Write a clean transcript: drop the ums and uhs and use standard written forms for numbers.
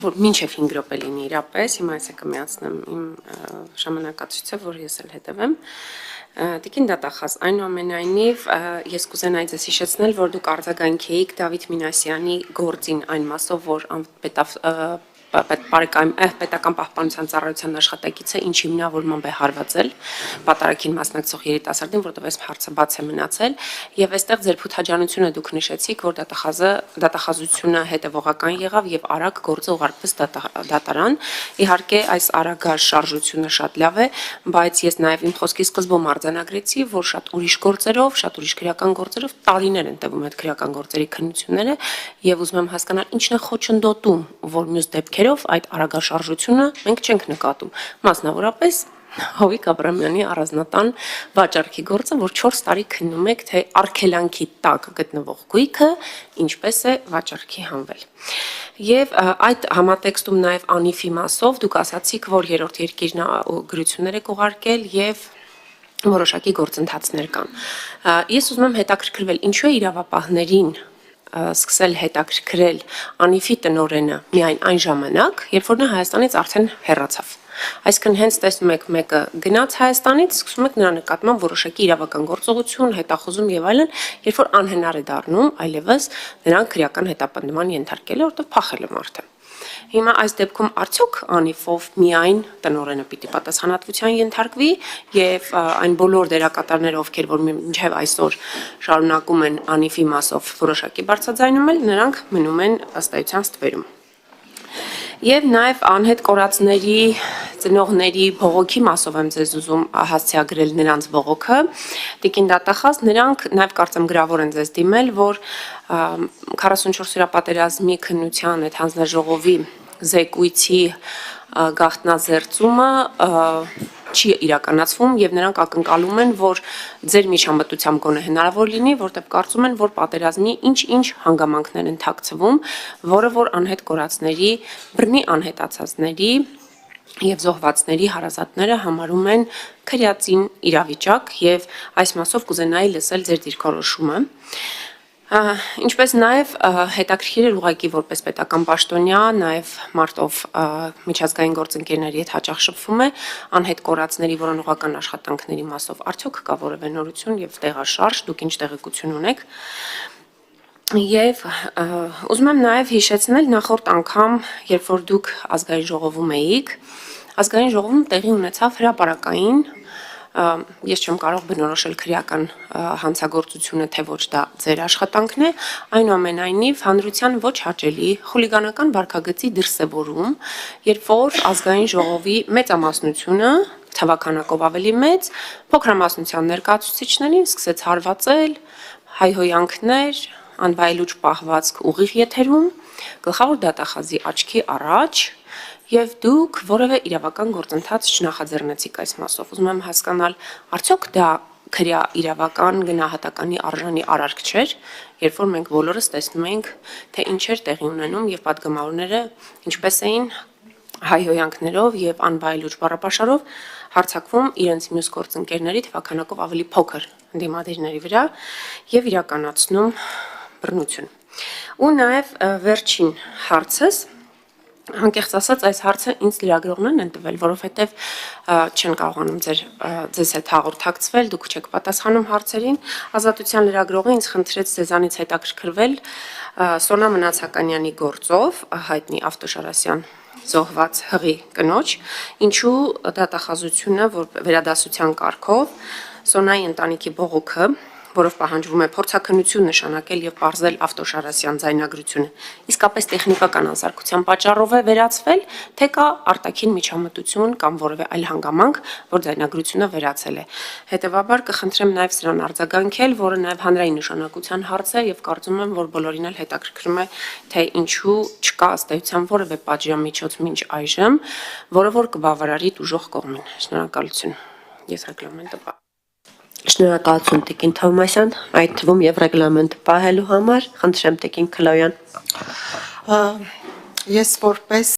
որ մինչև 5 րոպե լինի իրապես, հիմա ես կմիացնեմ իմ ժամանակացույցը, որ ես էլ հետևեմ։ Տիկին դատախազ, այնուամենայնիվ ես կուզենայի ձեզ հիշեցնել, որ դուք արձագանքի էիք Դավիթ Մինասյանի գործին այն մասով, որ պետական պահպանության ծառայության աշխատակիցը ինչ հիմնավորմամբ է հարվածել պատարագին մասնակցող երիտասարդին, որտեղ հարցը բաց է մնացել, եւ այստեղ ձեր փութաջանությունը դուք նշեցիք, որ դատախազությունը հետևողական եղավ եւ արագ գործը ուղարկվեց դատարան։ Իհարկե այս արագաշարժությունը շատ լավ է, բայց ես նաեւ իմ խոսքի սկզբում արձանագրեցի, որ շատ ուրիշ գործերով, շատ ուրիշ քրեական գործերով տարիներ են տևում այդ քրեական գործերի քննությունները եւ ուզում եմ հասկանալ ինչն է խոչընդոտում, որ մյուս դեպքերով այդ արագաշարժությունը մենք չենք նկատում, մասնավորապես Հովիկ Աբրամյանի առանձնատան վաճառքի գործը, որ 4 տարի քննում եք, թե արգելանքի տակ գտնվող գույքը ինչպես է վաճառքի հանվել։ Եվ այդ համատեքստում նաև անիֆի մասով դուք ասացիք, որ երրորդ երկիրն գրություններ եք ուղարկել եւ որոշակի գործընթացներ կան։ Ես ուզում եմ հետաքրքրվել, ինչու է իրավապահներին սկսել հետաքրքրել անիֆի տնօրենը միայն այն ժամանակ, երբ որ նա Հայաստանից արդեն հեռացավ։ Այսինքն հենց տեսնում եք մեկը գնաց Հայաստանից, սկսում եք նրա նկատմամբ որոշակի իրավական գործողություն, հետախուզում եւ այլն, երբ որ անհնար է դառնում այլևս նրան քրեական հետապնդման ենթարկելը, որտեղ փախել է մարդը։ Հիմա այս դեպքում արդյոք անիֆով միայն տնօրենը պիտի պատասխանատվության ենթարկվի եւ այն բոլոր դերակատարները, ովքեր որ մինչեւ այսօր շարունակում են անիֆի մասով որոշակի բարձրաձայնումել, նրանք մնում են ըստ էության ստվերում։ Եվ նաև անհետ կորածների ծնողների բողոքի մասով եմ ձեզ ուզում հասցեագրել նրանց բողոքը։ Տիկին դատախազ, նրանք նաև կարծեմ գրավոր են ձեզ դիմել, որ 44 հրապատերազմի քննության այդ հանձնաժողովի զեկույցի գաղտնազերծումը չի իրականացվում եւ նրանք ակնկալում են, որ ձեր միջամտությամբ գոնե հնարավոր լինի, որտեղ կարծում են, որ պատերազմի ինչ-ինչ հանգամանքներ են թաքցվում, որը որ անհետ կորածների, բռնի անհետացածների եւ զոհվածների հարազատները համարում են քրեածին իրավիճակ եւ այս մասով կուզենայի լսել ձեր դիրքորոշումը։ Ինչպես նաև հետաքրքիր էր ուղղակի որպես պետական պաշտոնյա, նաև մարտով միջազգային գործընկերների հետ հաճախ շփվում է անհետ կորածների որոնողական աշխատանքների մասով։ Արդյոք կա որևէ նորություն եւ տեղաշարժ, դուք ինչ տեղեկություն ունեք։ Եվ ուզում եմ նաև հիշեցնել նախորդ անգամ, երբ որ դուք ազգային ժողովում էիք, ազգային ժողովում տեղի ունեցավ հրապարակային ես չեմ կարող բնորոշել քրեական հանցագործությունը, թե ոչ դա ձեր աշխատանքն է, այնուամենայնիվ հանրության ոչ հաճելի խուլիգանական վարքագծի դրսևորում, երբ որ ազգային ժողովի մեծամասնությունը, թվականակով ավելի մեծ, փոքրամասնության ներկայացուցիչներին սկսեց հարվածել, հայհոյանքներ, անվայելուչ պահվածք ուղիղ եթերում, գլխավոր դատախազի աչքի առաջ եւ դուք որևէ իրավական գործընթաց չնախաձեռնեցիք այս մասով։ Ուզում եմ հասկանալ, արդյոք դա քրեա իրավական գնահատականի արժանի արարք չէր, երբ որ մենք բոլորս տեսնում էինք, թե ինչ էր տեղի ունենում եւ պատգամավորները ինչպես էին հայհոյանքներով եւ անվայելուչ բառապաշարով հարձակվում իրենց մյուս գործընկերների թվականակով ավելի փոքր դիմադիրների վրա եւ իրականացնում բռնություն։ Ու նաեւ վերջին հարցս Անկեղծ ասած, այս հարցը ինձ լրագրողներն են տվել, որովհետև չեն կարողանում ձեզ հետ հաղորդակցվել, դուք չեք պատասխանում հարցերին։ Ազատության լրագրողը ինձ խնդրեց ձեզանից հետաքրքրվել Սոնա Մնացականյանի գործով, հայտնի Ավտոշարասյան զոհված հղի կնոջ, ինչու դատախազությունը, որ վերադասության կարգով Սոնայի ընտանիքի բողոքը, որով պահանջվում է փորձաքննություն նշանակել եւ պարզել Ավտոշարասյան ձայնագրությունը, իսկապես տեխնիկական անսարքության պատճառով է վերացվել, թե կա արտաքին միջամտություն կամ որևէ այլ հանգամանք, որ ձայնագրությունը վերացել է։ Հետևաբար կխնդրեմ նաեւ սրան արձագանքել, որը նաեւ հանրային նշանակության հարց է եւ կարծում եմ, որ բոլորին էլ հետաքրքրում է, թե ինչու չկա ըստ էության որևէ պատժամիջոց մինչ այժմ, որը որ կբավարարի տուժող կողմին։ Շնորհակալություն։ Ես ռեգլամենտը Շնորհակալություն Տիկին Թովմասյան, այդ թվում եւ ռեգլամենտը պահելու համար, խնդրեմ Տիկին Քլոյան։ Ես որպես